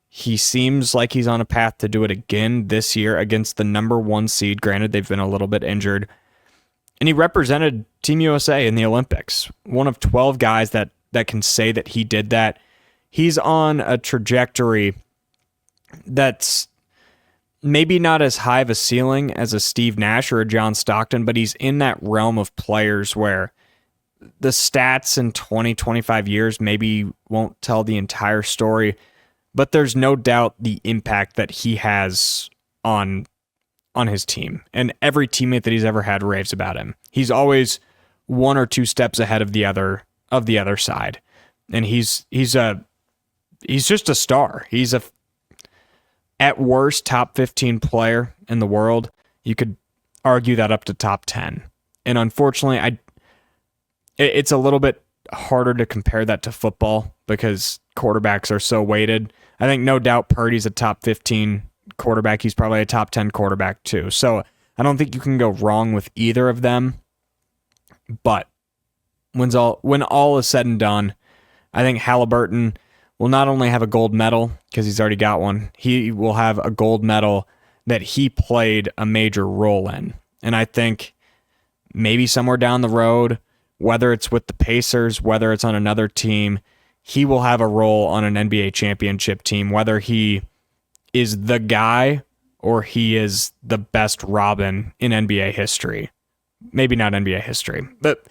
He seems like he's on a path to do it again this year against the number 1 seed. Granted, they've been a little bit injured. And he represented Team USA in the Olympics. One of 12 guys that can say that he did that. He's on a trajectory that's maybe not as high of a ceiling as a Steve Nash or a John Stockton, but he's in that realm of players where the stats in 20, 25 years maybe won't tell the entire story, but there's no doubt the impact that he has on his team. And every teammate that he's ever had raves about him. He's always 1 or 2 steps ahead of the other side. And he's just a star. He's at worst top 15 player in the world. You could argue that up to top 10. And unfortunately, it's a little bit harder to compare that to football because quarterbacks are so weighted. I think no doubt Purdy's a top 15 quarterback. He's probably a top 10 quarterback too. So I don't think you can go wrong with either of them. But when all is said and done, I think Halliburton will not only have a gold medal because he's already got one, he will have a gold medal that he played a major role in. And I think maybe somewhere down the road, whether it's with the Pacers, whether it's on another team, he will have a role on an NBA championship team, whether he is the guy or he is the best Robin in NBA history. Maybe not NBA history, but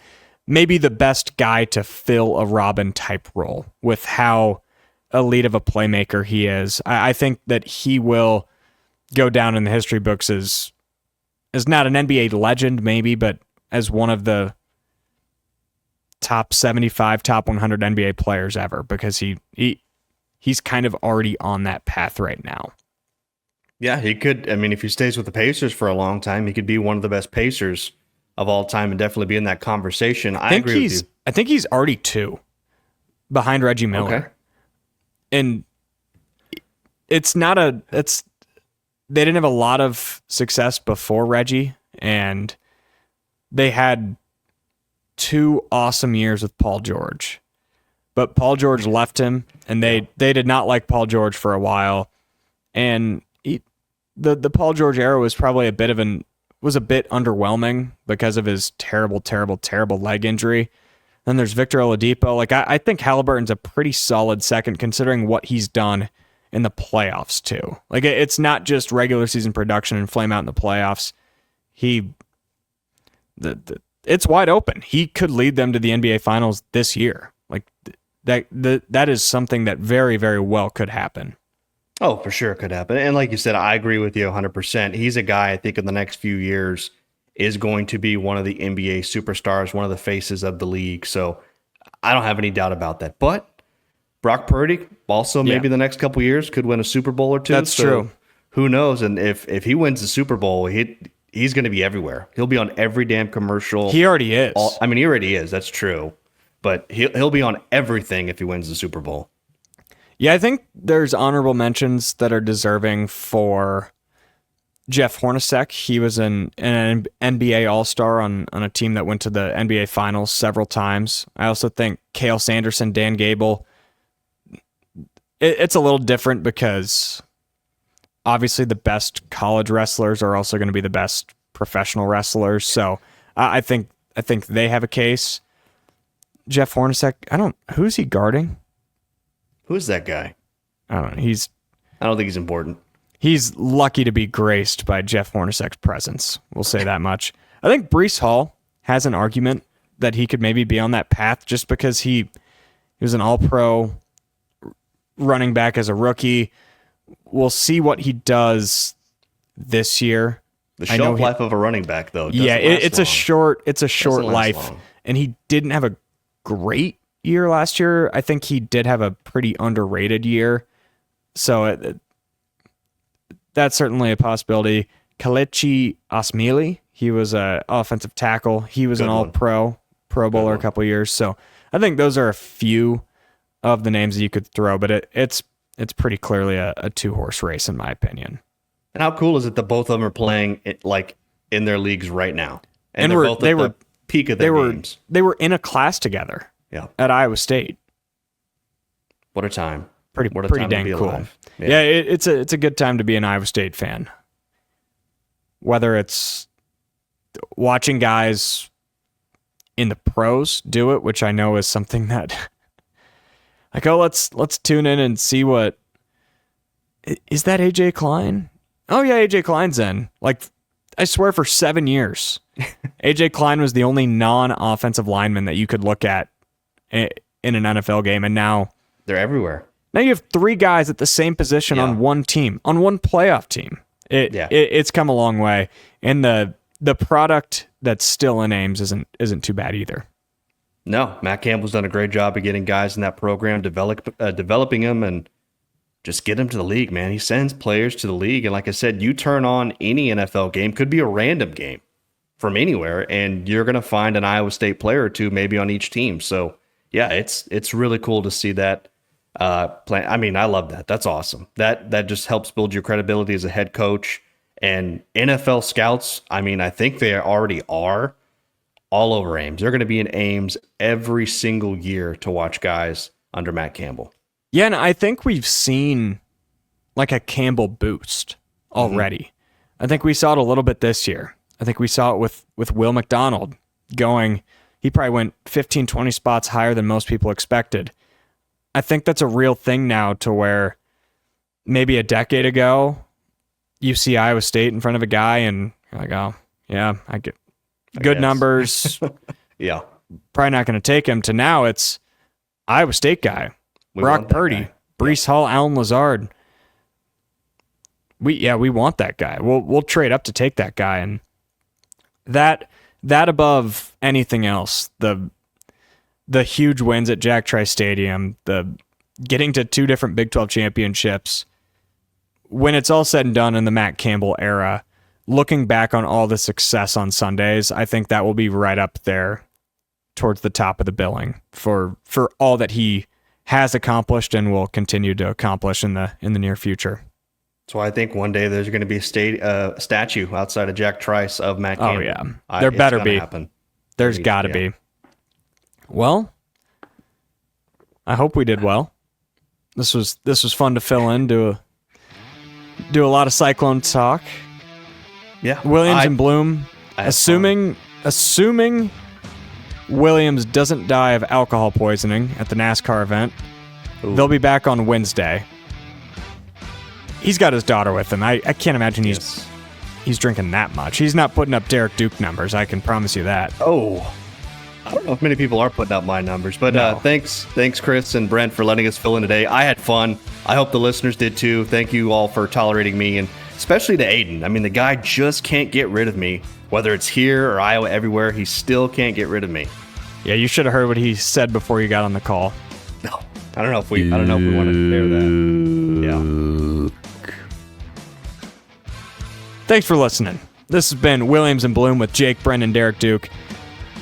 maybe the best guy to fill a Robin type role with how elite of a playmaker he is. I think that he will go down in the history books as not an NBA legend maybe, but as one of the top 75, top 100 NBA players ever, because he's kind of already on that path right now. Yeah, he could. I mean, if he stays with the Pacers for a long time, he could be one of the best Pacers of all time and definitely be in that conversation. I agree with you. I think he's already 2 behind Reggie Miller. Okay. And they didn't have a lot of success before Reggie, and they had 2 awesome years with Paul George. But Paul George left him, and they did not like Paul George for a while. And the Paul George era was probably a bit underwhelming because of his terrible leg injury. Then there's Victor Oladipo. Like I think Halliburton's a pretty solid second considering what he's done in the playoffs too. Like it's not just regular season production and flame out in the playoffs. It's wide open. He could lead them to the NBA Finals this year. Like that is something that very, very well could happen. Oh, for sure it could happen. And like you said, I agree with you 100%. He's a guy I think in the next few years is going to be one of the NBA superstars, one of the faces of the league. So I don't have any doubt about that. But Brock Purdy also maybe the next couple years could win a Super Bowl or two. That's true. Who knows? And if he wins the Super Bowl, he's going to be everywhere. He'll be on every damn commercial. He already is. He already is. That's true. But he'll be on everything if he wins the Super Bowl. Yeah, I think there's honorable mentions that are deserving for Jeff Hornacek. He was an NBA All-Star on a team that went to the NBA Finals several times. I also think Cale Sanderson, Dan Gable. It's a little different because obviously the best college wrestlers are also going to be the best professional wrestlers. So I think they have a case. Jeff Hornacek, who's he guarding? Who's that guy? I don't know. I don't think he's important. He's lucky to be graced by Jeff Hornacek's presence. We'll say that much. I think Breece Hall has an argument that he could maybe be on that path just because he was an all-pro running back as a rookie. We'll see what he does this year. The shelf life of a running back, though. It's a short life, and he didn't have a great year last year. I think he did have a pretty underrated year. So that's certainly a possibility. Kelechi Asmili, he was an offensive tackle. He was an all-pro, Pro Bowler a couple years. So I think those are a few of the names that you could throw, but it's pretty clearly a two-horse race in my opinion. And how cool is it that both of them are playing in their leagues right now? And they were the peak of their games. They were in a class together. Yeah. At Iowa State. What a time. Pretty dang cool. Yeah, it's a good time to be an Iowa State fan. Whether it's watching guys in the pros do it, which I know is something that let's tune in and see what is that AJ Klein? Oh yeah, AJ Klein's in. I swear for 7 years, AJ Klein was the only non-offensive lineman that you could look at in an NFL game, and now they're everywhere. Now you have 3 guys at the same position on one team, on one playoff team. It's come a long way, and the product that's still in Ames isn't too bad either. No, Matt Campbell's done a great job of getting guys in that program, developing them, and just get them to the league, man. He sends players to the league, and like I said, you turn on any NFL game, could be a random game from anywhere, and you're going to find an Iowa State player or two maybe on each team. So, yeah, it's really cool to see that plan. I mean, I love that. That's awesome. That just helps build your credibility as a head coach. And NFL scouts, I mean, I think they already are all over Ames. They're going to be in Ames every single year to watch guys under Matt Campbell. Yeah, and I think we've seen a Campbell boost already. Mm-hmm. I think we saw it a little bit this year. I think we saw it with Will McDonald going. He probably went 15, 20 spots higher than most people expected. I think that's a real thing now, to where maybe a decade ago, you see Iowa State in front of a guy and you're like, oh, yeah, I get good numbers. Yeah. Probably not going to take him. To now, it's Iowa State guy, Brock Purdy, Breece Hall, Allen Lazard. We want that guy. We'll trade up to take that guy, and that above anything else, the huge wins at Jack Trice Stadium, the getting to 2 different Big 12 championships. When it's all said and done in the Matt Campbell era, looking back on all the success on Sundays, I think that will be right up there towards the top of the billing for all that he has accomplished and will continue to accomplish in the near future. So I think one day there's going to be a statue outside of Jack Trice of Matt Campbell. Oh yeah, there better be. Happen. There's got to be. Well, I hope we did well. This was fun to fill in. Do a lot of Cyclone talk. Yeah, Williams and Blum. Assuming Williams doesn't die of alcohol poisoning at the NASCAR event, they'll be back on Wednesday. He's got his daughter with him. I can't imagine he's drinking that much. He's not putting up Derek Duke numbers, I can promise you that. Oh, I don't know if many people are putting up my numbers, but thanks Chris and Brent for letting us fill in today. I had fun. I hope the listeners did too. Thank you all for tolerating me, and especially to Aiden. I mean, the guy just can't get rid of me. Whether it's here or Iowa, everywhere, he still can't get rid of me. Yeah, you should have heard what he said before you got on the call. No, I don't know if we want to share that. Yeah. Thanks for listening. This has been Williams and Blum with Jake, Brend, and Derek Duke.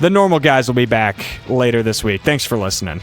The normal guys will be back later this week. Thanks for listening.